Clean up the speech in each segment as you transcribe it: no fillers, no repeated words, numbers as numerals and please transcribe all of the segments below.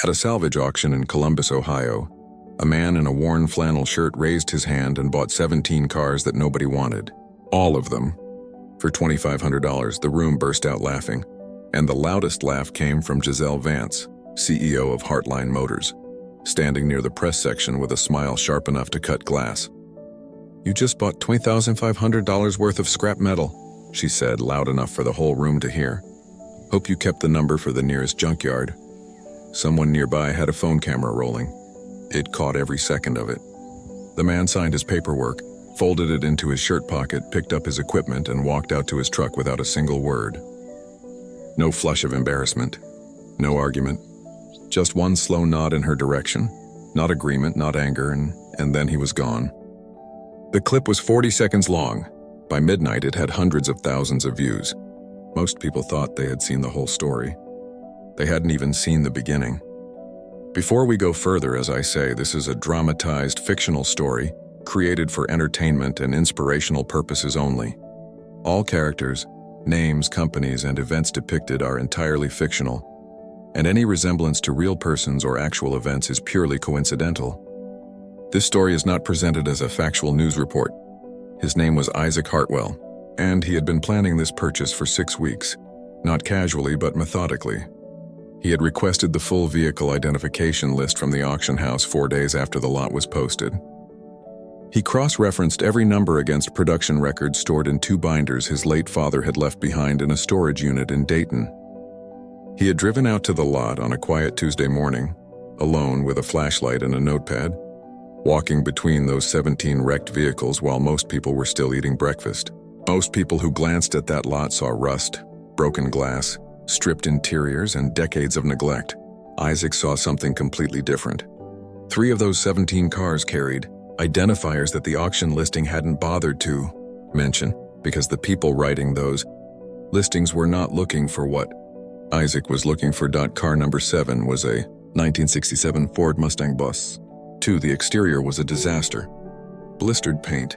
At a salvage auction in Columbus, Ohio, a man in a worn flannel shirt raised his hand and bought 17 cars that nobody wanted. All of them. For $2,500, the room burst out laughing, and the loudest laugh came from Giselle Vance, CEO of Heartline Motors, standing near the press section with a smile sharp enough to cut glass. "You just bought $20,500 worth of scrap metal," she said, loud enough for the whole room to hear. "Hope you kept the number for the nearest junkyard." Someone nearby had a phone camera rolling. It caught every second of it. The man signed his paperwork, folded it into his shirt pocket, picked up his equipment, and walked out to his truck without a single word. No flush of embarrassment, no argument, just one slow nod in her direction, not agreement, not anger, and then he was gone. The clip was 40 seconds long. By midnight, it had hundreds of thousands of views. Most people thought they had seen the whole story. They hadn't even seen the beginning. Before we go further, as I say, this is a dramatized fictional story created for entertainment and inspirational purposes only. All characters, names, companies, and events depicted are entirely fictional, and any resemblance to real persons or actual events is purely coincidental. This story is not presented as a factual news report. His name was Isaac Hartwell, and he had been planning this purchase for 6 weeks, not casually but methodically. He had requested the full vehicle identification list from the auction house 4 days after the lot was posted. He cross-referenced every number against production records stored in 2 binders his late father had left behind in a storage unit in Dayton. He had driven out to the lot on a quiet Tuesday morning, alone with a flashlight and a notepad, walking between those 17 wrecked vehicles while most people were still eating breakfast. Most people who glanced at that lot saw rust, broken glass, stripped interiors, and decades of neglect. Isaac saw something completely different. 3 of those 17 cars carried identifiers that the auction listing hadn't bothered to mention, because the people writing those listings were not looking for what Isaac was looking for. Car number 7 was a 1967 Ford Mustang bus. 2, the exterior was a disaster. Blistered paint,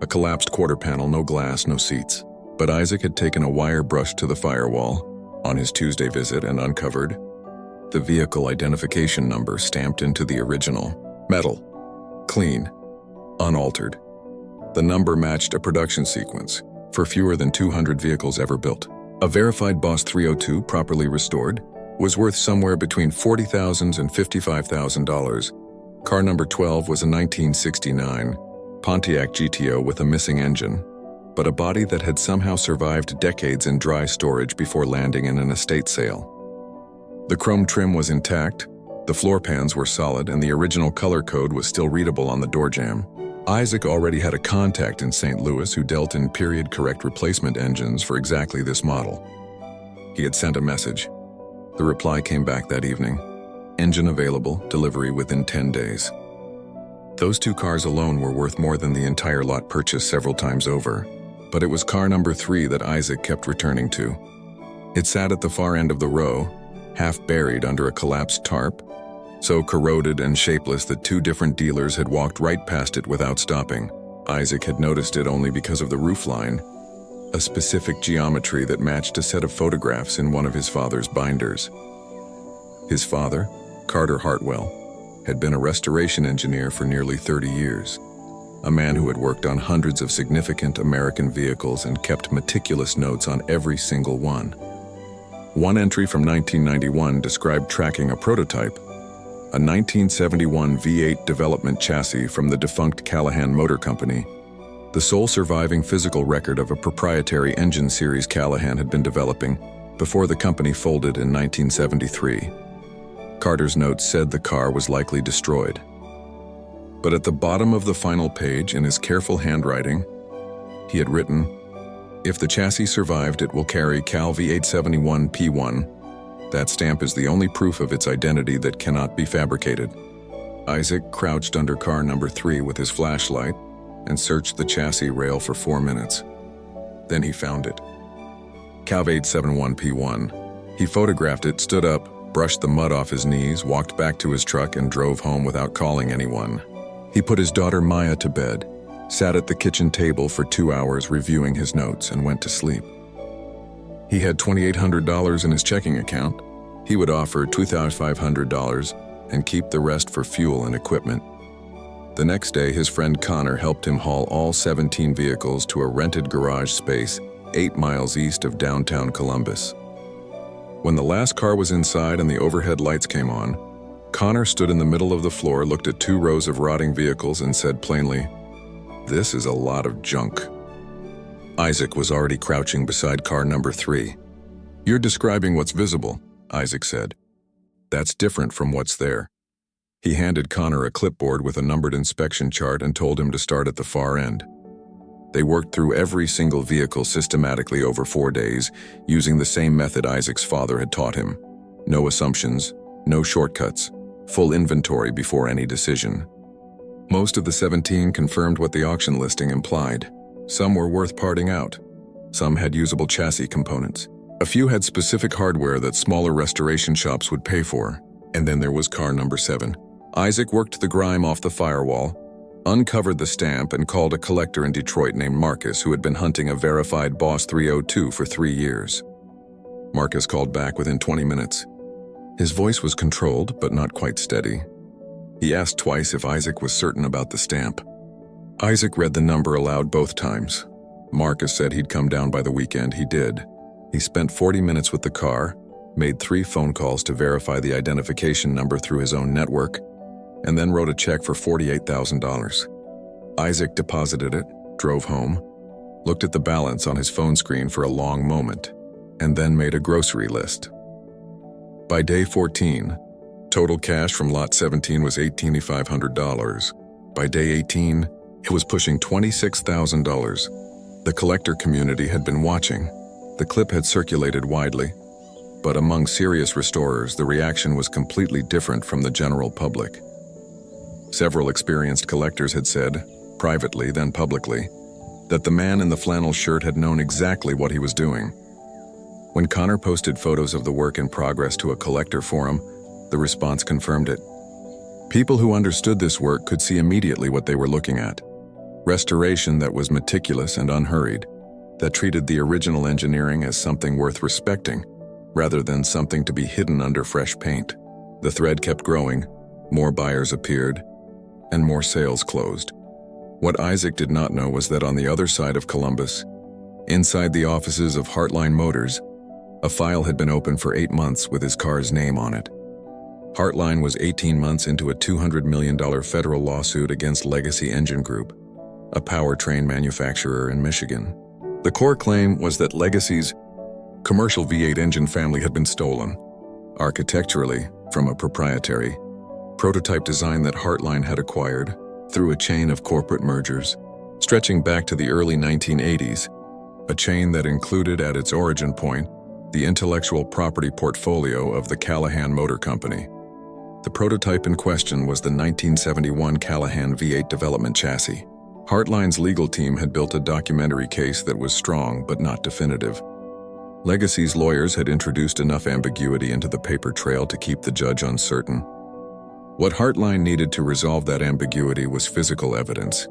a collapsed quarter panel, no glass, no seats. But Isaac had taken a wire brush to the firewall on his Tuesday visit and uncovered the vehicle identification number stamped into the original metal, clean, unaltered. The number matched a production sequence for fewer than 200 vehicles ever built. A verified Boss 302, properly restored, was worth somewhere between $40,000 and $55,000. Car number 12 was a 1969 Pontiac GTO with a missing engine, but a body that had somehow survived decades in dry storage before landing in an estate sale. The chrome trim was intact, the floor pans were solid, and the original color code was still readable on the door jamb. Isaac already had a contact in St. Louis who dealt in period-correct replacement engines for exactly this model. He had sent a message. The reply came back that evening. Engine available, delivery within 10 days. Those 2 cars alone were worth more than the entire lot purchased several times over. But it was car number 3 that Isaac kept returning to. It sat at the far end of the row, half buried under a collapsed tarp, so corroded and shapeless that 2 different dealers had walked right past it without stopping. Isaac had noticed it only because of the roofline, a specific geometry that matched a set of photographs in one of his father's binders. His father, Carter Hartwell, had been a restoration engineer for nearly 30 years. A man who had worked on hundreds of significant American vehicles and kept meticulous notes on every single one. One entry from 1991 described tracking a prototype, a 1971 V8 development chassis from the defunct Callahan Motor Company, the sole surviving physical record of a proprietary engine series Callahan had been developing before the company folded in 1973. Carter's notes said the car was likely destroyed. But at the bottom of the final page, in his careful handwriting, he had written, "If the chassis survived, it will carry Cal V871 P1. That stamp is the only proof of its identity that cannot be fabricated." Isaac crouched under car number 3 with his flashlight and searched the chassis rail for 4 minutes. Then he found it. Cal V871 P1. He photographed it, stood up, brushed the mud off his knees, walked back to his truck, and drove home without calling anyone. He put his daughter Maya to bed, sat at the kitchen table for 2 hours reviewing his notes, and went to sleep. He had $2,800 in his checking account. He would offer $2,500 and keep the rest for fuel and equipment. The next day, his friend Connor helped him haul all 17 vehicles to a rented garage space 8 miles east of downtown Columbus. When the last car was inside and the overhead lights came on, Connor stood in the middle of the floor, looked at 2 rows of rotting vehicles, and said plainly, "This is a lot of junk." Isaac was already crouching beside car number 3. "You're describing what's visible," Isaac said. "That's different from what's there." He handed Connor a clipboard with a numbered inspection chart and told him to start at the far end. They worked through every single vehicle systematically over 4 days, using the same method Isaac's father had taught him. No assumptions, no shortcuts, full inventory before any decision. Most of the 17 confirmed what the auction listing implied. Some were worth parting out. Some had usable chassis components. A few had specific hardware that smaller restoration shops would pay for. And then there was car number 7. Isaac worked the grime off the firewall, uncovered the stamp, and called a collector in Detroit named Marcus who had been hunting a verified Boss 302 for 3 years. Marcus called back within 20 minutes. His voice was controlled, but not quite steady. He asked twice if Isaac was certain about the stamp. Isaac read the number aloud both times. Marcus said he'd come down by the weekend. He did. He spent 40 minutes with the car, made 3 phone calls to verify the identification number through his own network, and then wrote a check for $48,000. Isaac deposited it, drove home, looked at the balance on his phone screen for a long moment, and then made a grocery list. By day 14, total cash from lot 17 was $18,500. By day 18, it was pushing $26,000. The collector community had been watching. The clip had circulated widely, but among serious restorers, the reaction was completely different from the general public. Several experienced collectors had said, privately then publicly, that the man in the flannel shirt had known exactly what he was doing. When Connor posted photos of the work in progress to a collector forum, the response confirmed it. People who understood this work could see immediately what they were looking at. Restoration that was meticulous and unhurried, that treated the original engineering as something worth respecting, rather than something to be hidden under fresh paint. The thread kept growing, more buyers appeared, and more sales closed. What Isaac did not know was that on the other side of Columbus, inside the offices of Heartline Motors, a file had been open for 8 months with his car's name on it. Heartline was 18 months into a $200 million federal lawsuit against Legacy Engine Group, a powertrain manufacturer in Michigan. The core claim was that Legacy's commercial V8 engine family had been stolen, architecturally, from a proprietary, prototype design that Heartline had acquired through a chain of corporate mergers, stretching back to the early 1980s, a chain that included at its origin point the intellectual property portfolio of the Callahan Motor Company. The prototype in question was the 1971 Callahan V8 development chassis. Heartline's legal team had built a documentary case that was strong but not definitive. Legacy's lawyers had introduced enough ambiguity into the paper trail to keep the judge uncertain. What Heartline needed to resolve that ambiguity was physical evidence,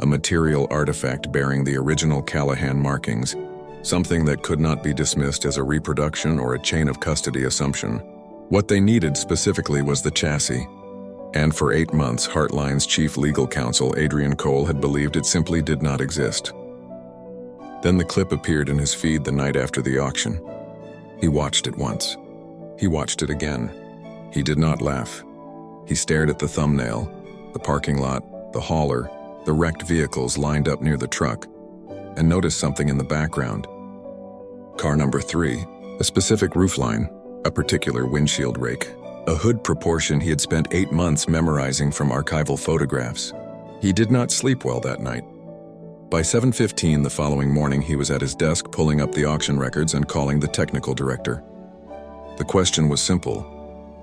a material artifact bearing the original Callahan markings, something that could not be dismissed as a reproduction or a chain of custody assumption. What they needed specifically was the chassis. And for 8 months, Heartline's chief legal counsel, Adrian Cole, had believed it simply did not exist. Then the clip appeared in his feed the night after the auction. He watched it once. He watched it again. He did not laugh. He stared at the thumbnail, the parking lot, the hauler, the wrecked vehicles lined up near the truck, and noticed something in the background. Car number 3, a specific roofline, a particular windshield rake, a hood proportion he had spent 8 months memorizing from archival photographs. He did not sleep well that night. By 7:15 the following morning, he was at his desk pulling up the auction records and calling the technical director. The question was simple.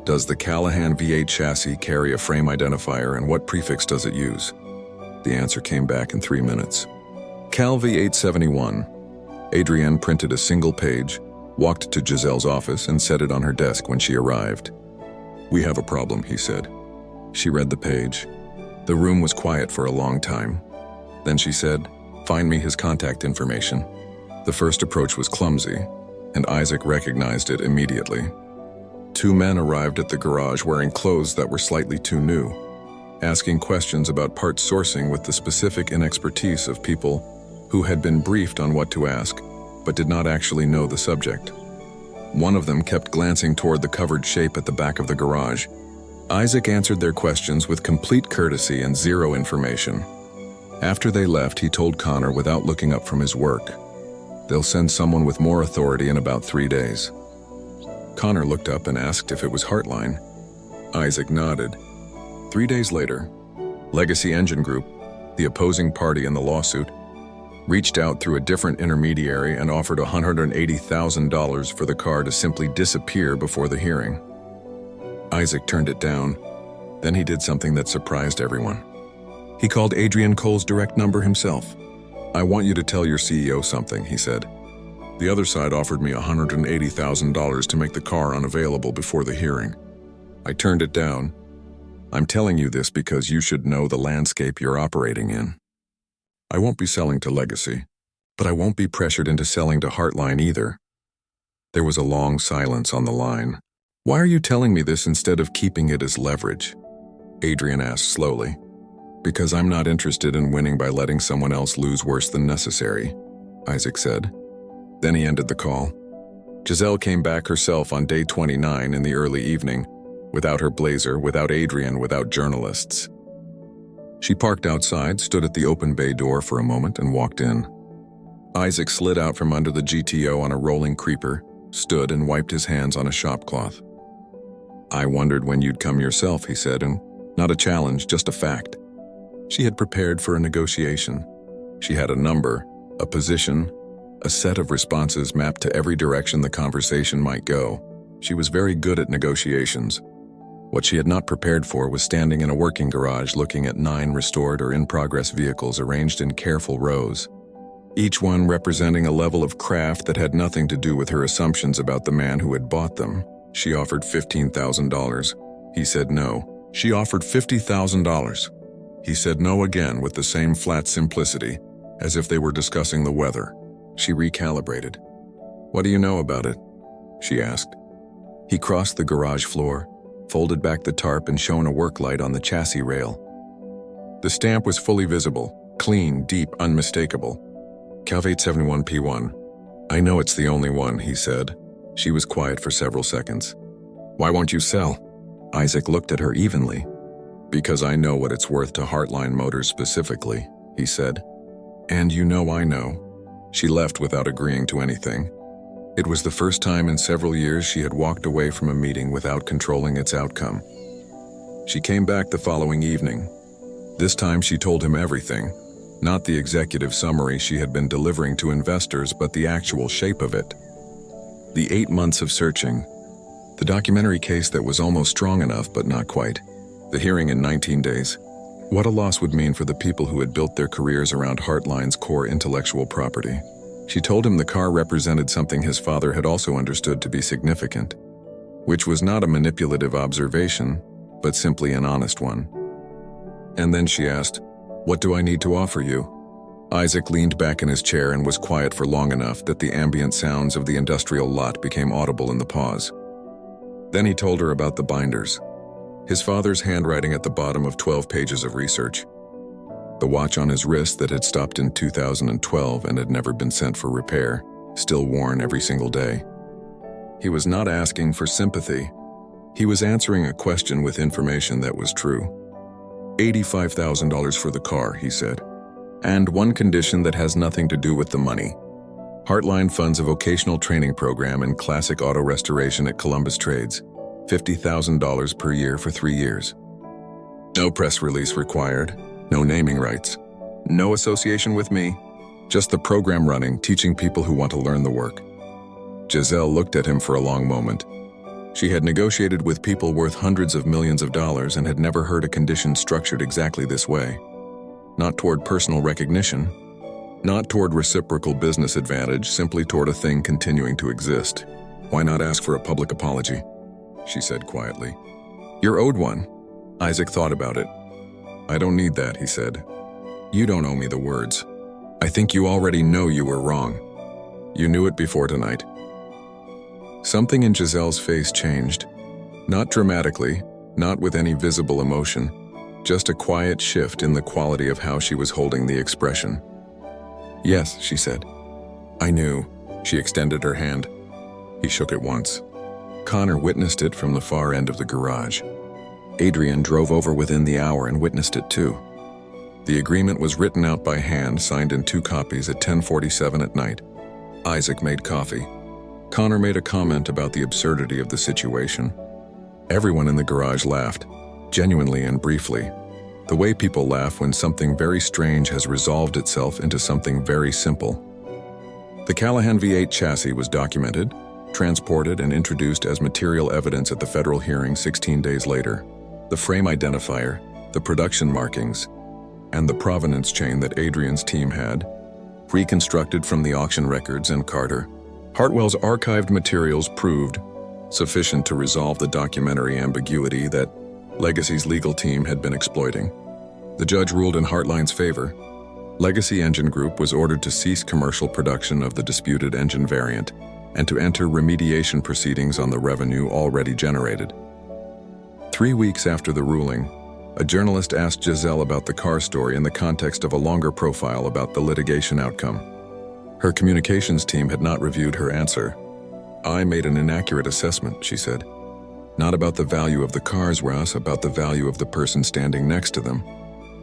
Does the Callahan V8 chassis carry a frame identifier, and what prefix does it use? The answer came back in 3 minutes. Cal V871. Adrienne printed a single page, walked to Giselle's office, and set it on her desk when she arrived. "We have a problem," he said. She read the page. The room was quiet for a long time. Then she said, "Find me his contact information." The first approach was clumsy, and Isaac recognized it immediately. Two men arrived at the garage wearing clothes that were slightly too new, asking questions about parts sourcing with the specific inexpertise of people who had been briefed on what to ask, but did not actually know the subject. One of them kept glancing toward the covered shape at the back of the garage. Isaac answered their questions with complete courtesy and zero information. After they left, he told Connor without looking up from his work, "They'll send someone with more authority in about 3 days." Connor looked up and asked if it was Heartline. Isaac nodded. 3 days later, Legacy Engine Group, the opposing party in the lawsuit, reached out through a different intermediary and offered $180,000 for the car to simply disappear before the hearing. Isaac turned it down. Then he did something that surprised everyone. He called Adrian Cole's direct number himself. "I want you to tell your CEO something," he said. "The other side offered me $180,000 to make the car unavailable before the hearing. I turned it down. I'm telling you this because you should know the landscape you're operating in. I won't be selling to Legacy, but I won't be pressured into selling to Heartline either." There was a long silence on the line. "Why are you telling me this instead of keeping it as leverage?" Adrian asked slowly. "Because I'm not interested in winning by letting someone else lose worse than necessary," Isaac said. Then he ended the call. Giselle came back herself on day 29 in the early evening, without her blazer, without Adrian, without journalists. She parked outside, stood at the open bay door for a moment, and walked in. Isaac slid out from under the GTO on a rolling creeper, stood and wiped his hands on a shop cloth. "I wondered when you'd come yourself," he said, "and not a challenge, just a fact." She had prepared for a negotiation. She had a number, a position, a set of responses mapped to every direction the conversation might go. She was very good at negotiations. What she had not prepared for was standing in a working garage looking at 9 restored or in-progress vehicles arranged in careful rows, each one representing a level of craft that had nothing to do with her assumptions about the man who had bought them. She offered $15,000. He said no. She offered $50,000. He said no again with the same flat simplicity, as if they were discussing the weather. She recalibrated. "What do you know about it?" she asked. He crossed the garage floor, folded back the tarp and shone a work light on the chassis rail. The stamp was fully visible, clean, deep, unmistakable. Cav 871P1. "I know it's the only one," he said. She was quiet for several seconds. "Why won't you sell?" Isaac looked at her evenly. "Because I know what it's worth to Heartline Motors specifically," he said. "And you know I know." She left without agreeing to anything. It was the first time in several years she had walked away from a meeting without controlling its outcome. She came back the following evening. This time she told him everything, not the executive summary she had been delivering to investors, but the actual shape of it. The 8 months of searching. The documentary case that was almost strong enough, but not quite. The hearing in 19 days. What a loss would mean for the people who had built their careers around Heartline's core intellectual property. She told him the car represented something his father had also understood to be significant, which was not a manipulative observation, but simply an honest one. And then she asked, "What do I need to offer you?" Isaac leaned back in his chair and was quiet for long enough that the ambient sounds of the industrial lot became audible in the pause. Then he told her about the binders. His father's handwriting at the bottom of 12 pages of research. The watch on his wrist that had stopped in 2012 and had never been sent for repair, still worn every single day. He was not asking for sympathy. He was answering a question with information that was true. $85,000 for the car, he said. And one condition that has nothing to do with the money. Heartline funds a vocational training program in classic auto restoration at Columbus Trades. $50,000 per year for 3 years. No press release required. No naming rights. No association with me. Just the program running, teaching people who want to learn the work. Giselle looked at him for a long moment. She had negotiated with people worth hundreds of millions of dollars and had never heard a condition structured exactly this way. Not toward personal recognition. Not toward reciprocal business advantage, simply toward a thing continuing to exist. "Why not ask for a public apology?" she said quietly. "You're owed one." Isaac thought about it. "I don't need that," he said. "You don't owe me the words. I think you already know you were wrong. You knew it before tonight." Something in Giselle's face changed. Not dramatically, not with any visible emotion, just a quiet shift in the quality of how she was holding the expression. "Yes," she said. "I knew." She extended her hand. He shook it once. Connor witnessed it from the far end of the garage. Adrian drove over within the hour and witnessed it too. The agreement was written out by hand, signed in 2 copies at 10:47 at night. Isaac made coffee. Connor made a comment about the absurdity of the situation. Everyone in the garage laughed, genuinely and briefly, the way people laugh when something very strange has resolved itself into something very simple. The Callahan V8 chassis was documented, transported, and introduced as material evidence at the federal hearing 16 days later. The frame identifier, the production markings, and the provenance chain that Adrian's team had, reconstructed from the auction records and Carter Hartwell's archived materials, proved sufficient to resolve the documentary ambiguity that Legacy's legal team had been exploiting. The judge ruled in Heartline's favor. Legacy Engine Group was ordered to cease commercial production of the disputed engine variant and to enter remediation proceedings on the revenue already generated. 3 weeks after the ruling, a journalist asked Giselle about the car story in the context of a longer profile about the litigation outcome. Her communications team had not reviewed her answer. "I made an inaccurate assessment," she said. "Not about the value of the cars, Ross, about the value of the person standing next to them.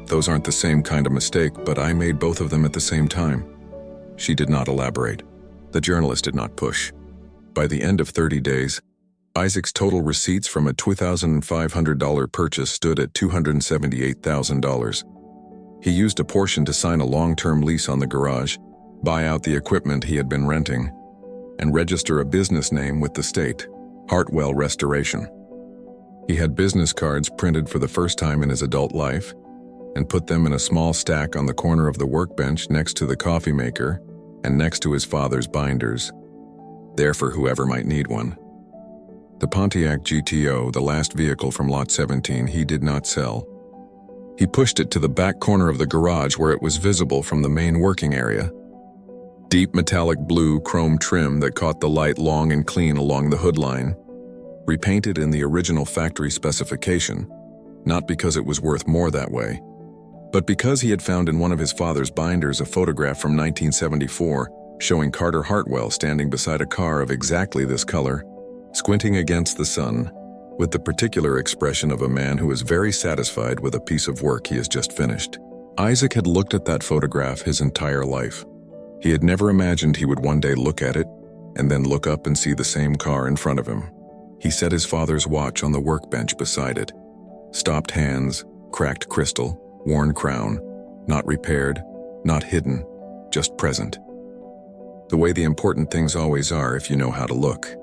Those aren't the same kind of mistake, but I made both of them at the same time." She did not elaborate. The journalist did not push. By the end of 30 days, Isaac's total receipts from a $2,500 purchase stood at $278,000. He used a portion to sign a long-term lease on the garage, buy out the equipment he had been renting, and register a business name with the state, Hartwell Restoration. He had business cards printed for the first time in his adult life and put them in a small stack on the corner of the workbench next to the coffee maker and next to his father's binders, there for whoever might need one. The Pontiac GTO, the last vehicle from Lot 17, he did not sell. He pushed it to the back corner of the garage where it was visible from the main working area. Deep metallic blue chrome trim that caught the light long and clean along the hood line. Repainted in the original factory specification, not because it was worth more that way, but because he had found in one of his father's binders a photograph from 1974 showing Carter Hartwell standing beside a car of exactly this color, squinting against the sun, with the particular expression of a man who is very satisfied with a piece of work he has just finished. Isaac had looked at that photograph his entire life. He had never imagined he would one day look at it and then look up and see the same car in front of him. He set his father's watch on the workbench beside it. Stopped hands, cracked crystal, worn crown, not repaired, not hidden, just present. The way the important things always are if you know how to look.